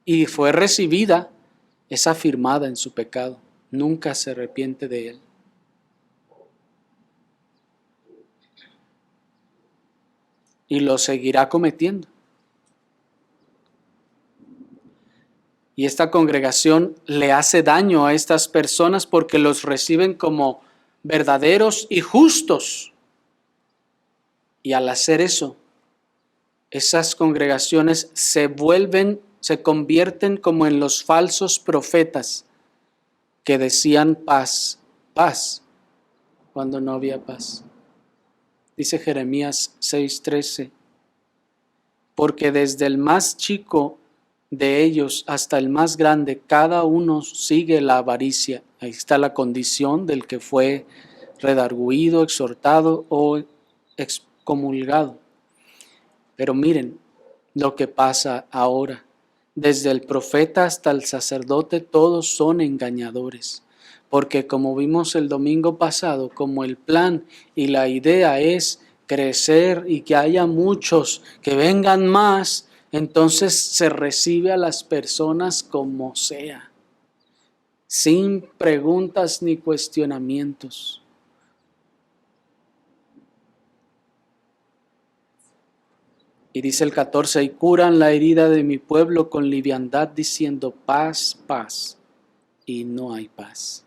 y fue recibida, es afirmada en su pecado, nunca se arrepiente de él. Y lo seguirá cometiendo. Y esta congregación le hace daño a estas personas porque los reciben como verdaderos y justos. Y al hacer eso, esas congregaciones se convierten como en los falsos profetas que decían paz, paz, cuando no había paz. Dice Jeremías 6:13, porque desde el más chico de ellos hasta el más grande, cada uno sigue la avaricia. Ahí está la condición del que fue redarguido, exhortado o excomulgado. Pero miren lo que pasa ahora. Desde el profeta hasta el sacerdote, todos son engañadores. Porque como vimos el domingo pasado, como el plan y la idea es crecer y que haya muchos, que vengan más, entonces se recibe a las personas como sea, sin preguntas ni cuestionamientos. Y dice el 14, y curan la herida de mi pueblo con liviandad, diciendo paz, paz, y no hay paz.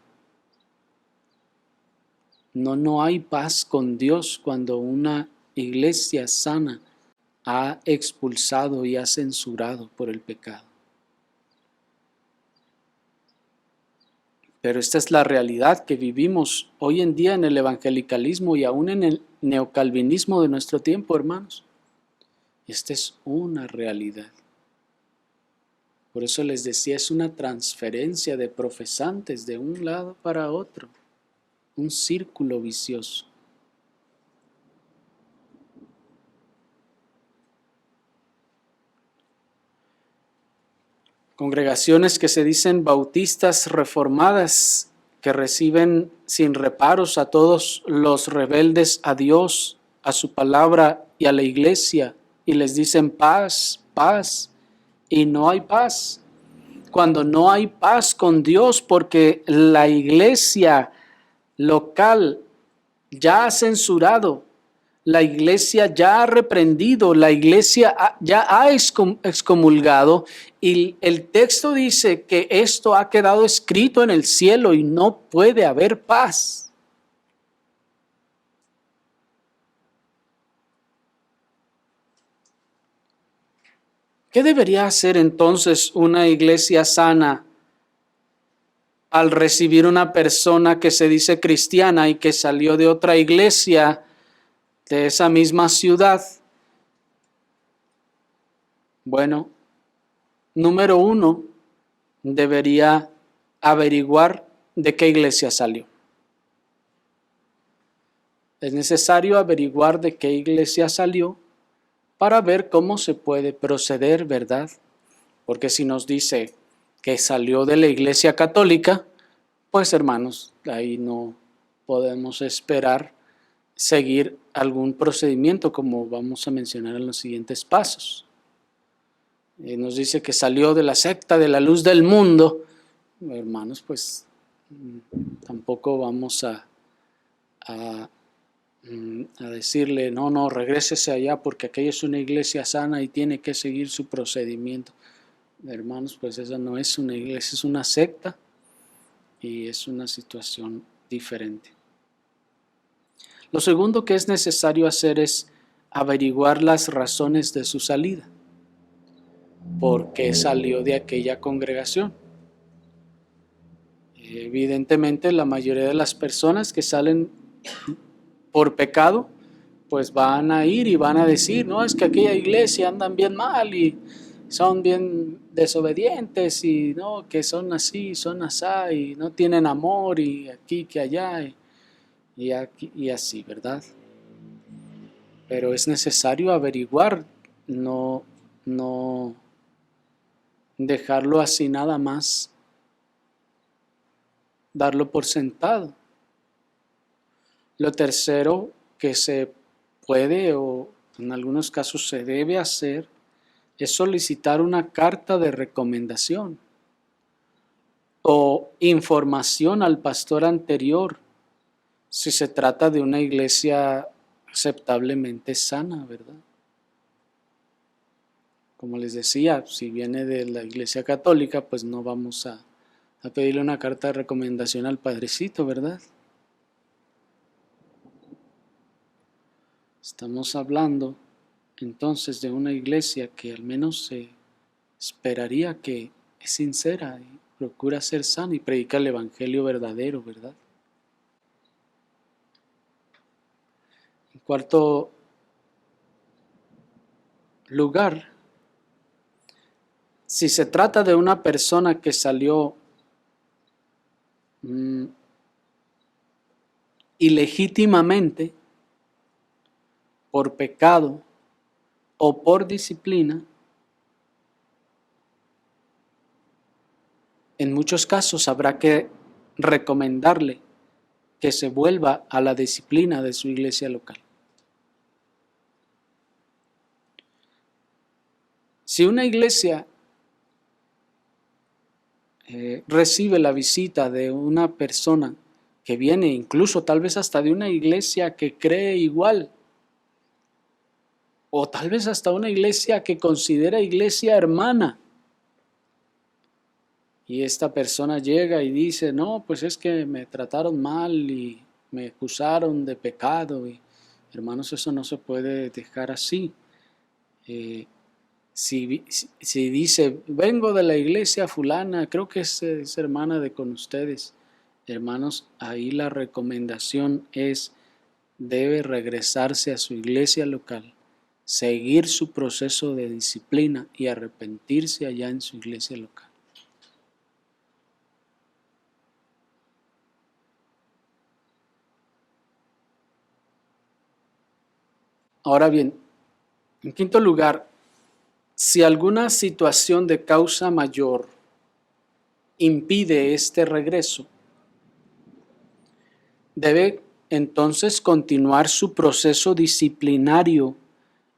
No hay paz con Dios cuando una iglesia sana ha expulsado y ha censurado por el pecado. Pero esta es la realidad que vivimos hoy en día en el evangelicalismo y aún en el neocalvinismo de nuestro tiempo, hermanos. Esta es una realidad. Por eso les decía, es una transferencia de profesantes de un lado para otro, un círculo vicioso. Congregaciones que se dicen bautistas reformadas, que reciben sin reparos a todos los rebeldes a Dios, a su palabra y a la iglesia, y les dicen paz, paz, y no hay paz. Cuando no hay paz con Dios porque la iglesia local ya ha censurado, la iglesia ya ha reprendido, la iglesia ya ha excomulgado, y el texto dice que esto ha quedado escrito en el cielo y no puede haber paz. ¿Qué debería hacer entonces una iglesia sana al recibir una persona que se dice cristiana y que salió de otra iglesia de esa misma ciudad? Bueno, número 1, debería averiguar de qué iglesia salió. Es necesario averiguar de qué iglesia salió para ver cómo se puede proceder, ¿verdad? Porque si nos dice que salió de la Iglesia Católica, pues hermanos, ahí no podemos esperar seguir algún procedimiento como vamos a mencionar en los siguientes pasos. Nos dice que salió de la secta de la luz del mundo, hermanos, pues tampoco vamos a decirle, no, regrésese allá porque aquella es una iglesia sana y tiene que seguir su procedimiento. Hermanos, pues esa no es una iglesia, es una secta y es una situación diferente. Lo segundo que es necesario hacer es averiguar las razones de su salida. ¿Por qué salió de aquella congregación? Evidentemente, la mayoría de las personas que salen por pecado, pues van a ir y van a decir, no, es que aquella iglesia andan bien mal y son bien desobedientes y no, que son así, son asá y no tienen amor y aquí que allá y aquí y así, ¿verdad? Pero es necesario averiguar, no dejarlo así nada más, darlo por sentado. Lo tercero que se puede o en algunos casos se debe hacer es solicitar una carta de recomendación o información al pastor anterior si se trata de una iglesia aceptablemente sana, ¿verdad? Como les decía, si viene de la iglesia católica, pues no vamos a pedirle una carta de recomendación al padrecito, ¿verdad? Estamos hablando entonces de una iglesia que al menos se esperaría que es sincera y procura ser sana y predica el evangelio verdadero, ¿verdad? En cuarto lugar, si se trata de una persona que salió ilegítimamente por pecado o por disciplina, en muchos casos habrá que recomendarle que se vuelva a la disciplina de su iglesia local. Si una iglesia recibe la visita de una persona que viene incluso tal vez hasta de una iglesia que cree igual, o tal vez hasta una iglesia que considera iglesia hermana, y esta persona llega y dice, no, pues es que me trataron mal y me acusaron de pecado, y hermanos, eso no se puede dejar así. Si dice, vengo de la iglesia fulana, creo que es hermana de con ustedes, hermanos, ahí la recomendación es, debe regresarse a su iglesia local, seguir su proceso de disciplina y arrepentirse allá en su iglesia local. Ahora bien, en quinto lugar, si alguna situación de causa mayor impide este regreso, debe entonces continuar su proceso disciplinario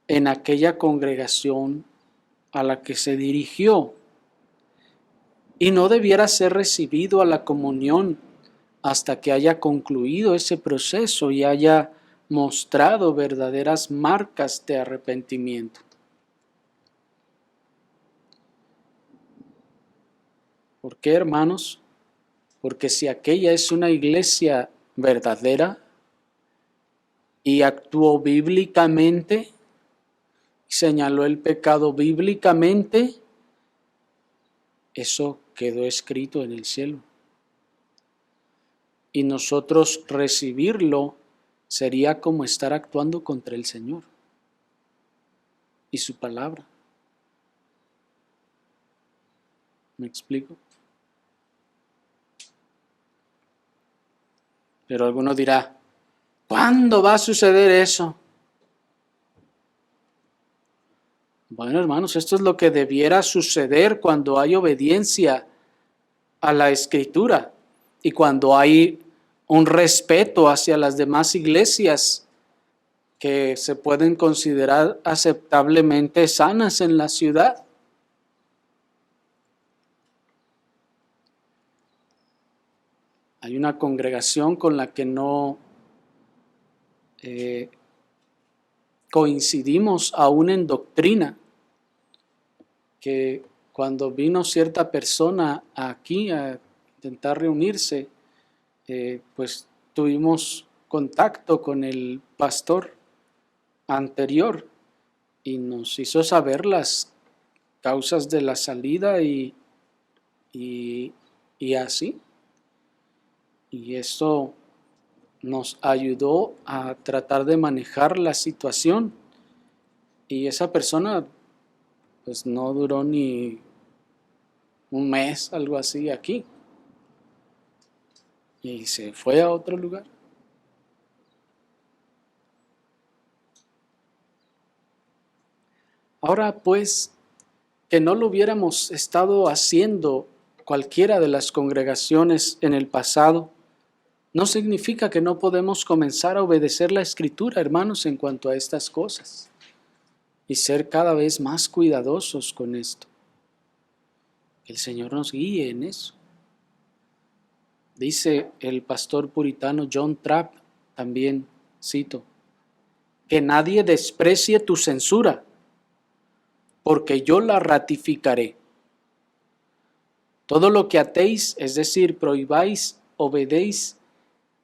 en aquella congregación a la que se dirigió y no debiera ser recibido a la comunión hasta que haya concluido ese proceso y haya mostrado verdaderas marcas de arrepentimiento. ¿Por qué, hermanos? Porque si aquella es una iglesia verdadera y actuó bíblicamente, señaló el pecado bíblicamente, eso quedó escrito en el cielo. Y nosotros recibirlo sería como estar actuando contra el Señor y su palabra. ¿Me explico? Pero alguno dirá, ¿cuándo va a suceder eso? Bueno, hermanos, esto es lo que debiera suceder cuando hay obediencia a la Escritura y cuando hay un respeto hacia las demás iglesias que se pueden considerar aceptablemente sanas en la ciudad. Hay una congregación con la que no coincidimos aún en doctrina, que cuando vino cierta persona aquí a intentar reunirse, pues tuvimos contacto con el pastor anterior y nos hizo saber las causas de la salida y así. Y eso nos ayudó a tratar de manejar la situación. Y esa persona pues no duró ni un mes, algo así, aquí. Y se fue a otro lugar. Ahora pues, que no lo hubiéramos estado haciendo cualquiera de las congregaciones en el pasado, no significa que no podemos comenzar a obedecer la Escritura, hermanos, en cuanto a estas cosas y ser cada vez más cuidadosos con esto. Que el Señor nos guíe en eso. Dice el pastor puritano John Trapp, también cito, que nadie desprecie tu censura, porque yo la ratificaré. Todo lo que atéis, es decir, prohibáis, obedéis,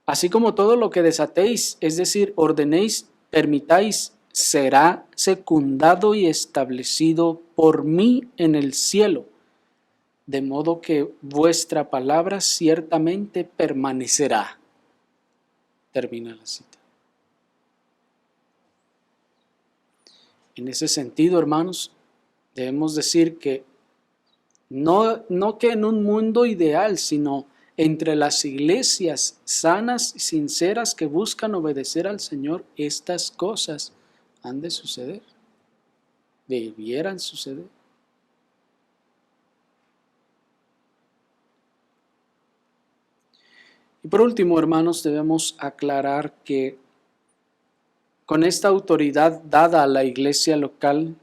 así como todo lo que desatéis, es decir, ordenéis, permitáis, será secundado y establecido por mí en el cielo, de modo que vuestra palabra ciertamente permanecerá. Termina la cita. En ese sentido, hermanos, debemos decir que no que en un mundo ideal, sino entre las iglesias sanas y sinceras que buscan obedecer al Señor, estas cosas han de suceder, debieran suceder. Y por último, hermanos, debemos aclarar que con esta autoridad dada a la iglesia local,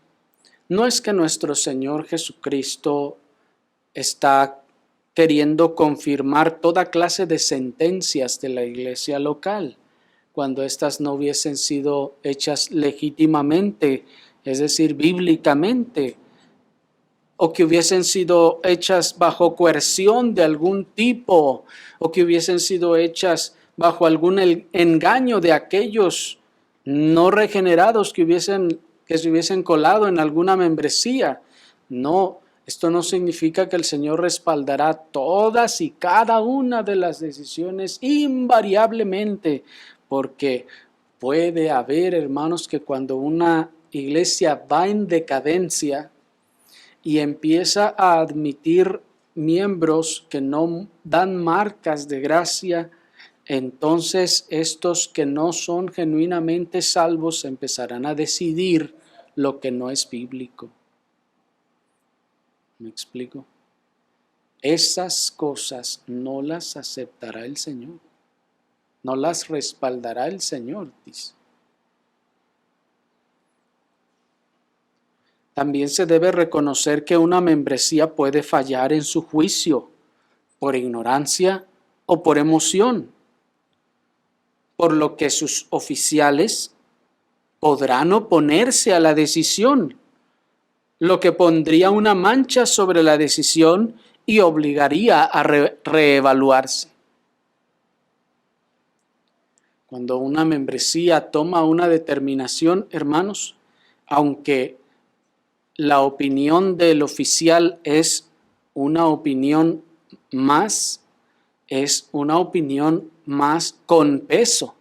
no es que nuestro Señor Jesucristo está queriendo confirmar toda clase de sentencias de la iglesia local, cuando éstas no hubiesen sido hechas legítimamente, es decir, bíblicamente, o que hubiesen sido hechas bajo coerción de algún tipo, o que hubiesen sido hechas bajo algún engaño de aquellos no regenerados que se hubiesen colado en alguna membresía. No, esto no significa que el Señor respaldará todas y cada una de las decisiones invariablemente, porque puede haber, hermanos, que cuando una iglesia va en decadencia y empieza a admitir miembros que no dan marcas de gracia, entonces estos que no son genuinamente salvos empezarán a decidir lo que no es bíblico. ¿Me explico? Esas cosas no las aceptará el Señor, no las respaldará el Señor, dice. También se debe reconocer que una membresía puede fallar en su juicio por ignorancia o por emoción, por lo que sus oficiales podrán oponerse a la decisión, lo que pondría una mancha sobre la decisión y obligaría a reevaluarse. Cuando una membresía toma una determinación, hermanos, aunque la opinión del oficial es una opinión más con peso,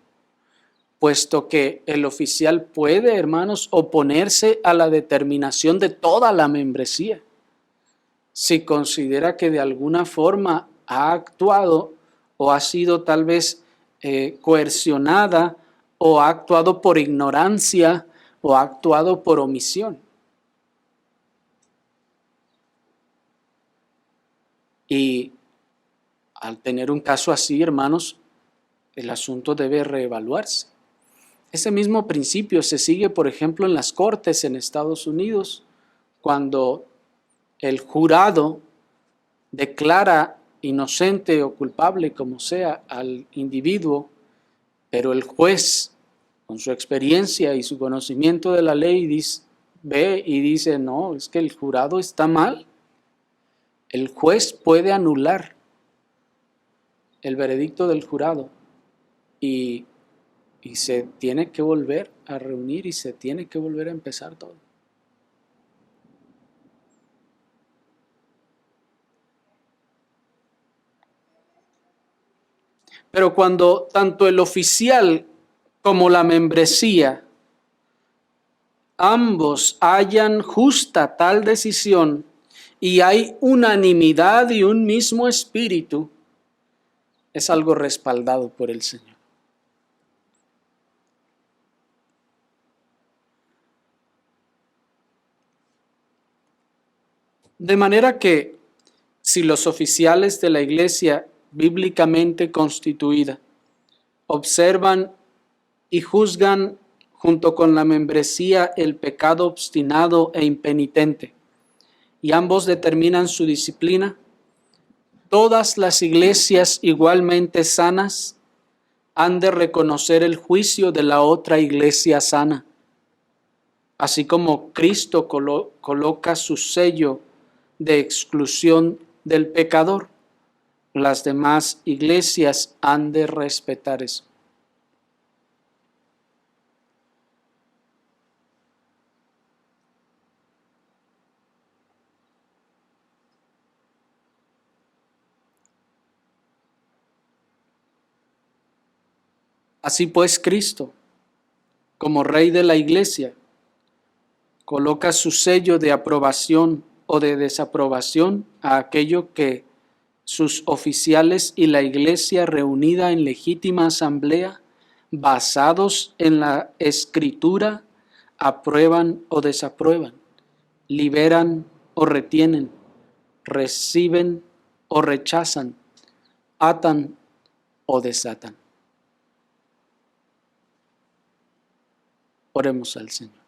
puesto que el oficial puede, hermanos, oponerse a la determinación de toda la membresía, si considera que de alguna forma ha actuado o ha sido tal vez coercionada o ha actuado por ignorancia o ha actuado por omisión. Y al tener un caso así, hermanos, el asunto debe reevaluarse. Ese mismo principio se sigue, por ejemplo, en las cortes en Estados Unidos, cuando el jurado declara inocente o culpable, como sea, al individuo, pero el juez, con su experiencia y su conocimiento de la ley, ve y dice, no, es que el jurado está mal. El juez puede anular el veredicto del jurado y se tiene que volver a reunir y se tiene que volver a empezar todo. Pero cuando tanto el oficial como la membresía, ambos hayan justa tal decisión y hay unanimidad y un mismo espíritu, es algo respaldado por el Señor. De manera que si los oficiales de la iglesia bíblicamente constituida observan y juzgan junto con la membresía el pecado obstinado e impenitente, y ambos determinan su disciplina, todas las iglesias igualmente sanas han de reconocer el juicio de la otra iglesia sana. Así como Cristo coloca su sello de exclusión del pecador, las demás iglesias han de respetar eso. Así pues, Cristo, como Rey de la Iglesia, coloca su sello de aprobación o de desaprobación a aquello que sus oficiales y la Iglesia reunida en legítima asamblea, basados en la Escritura, aprueban o desaprueban, liberan o retienen, reciben o rechazan, atan o desatan. Oremos al Señor.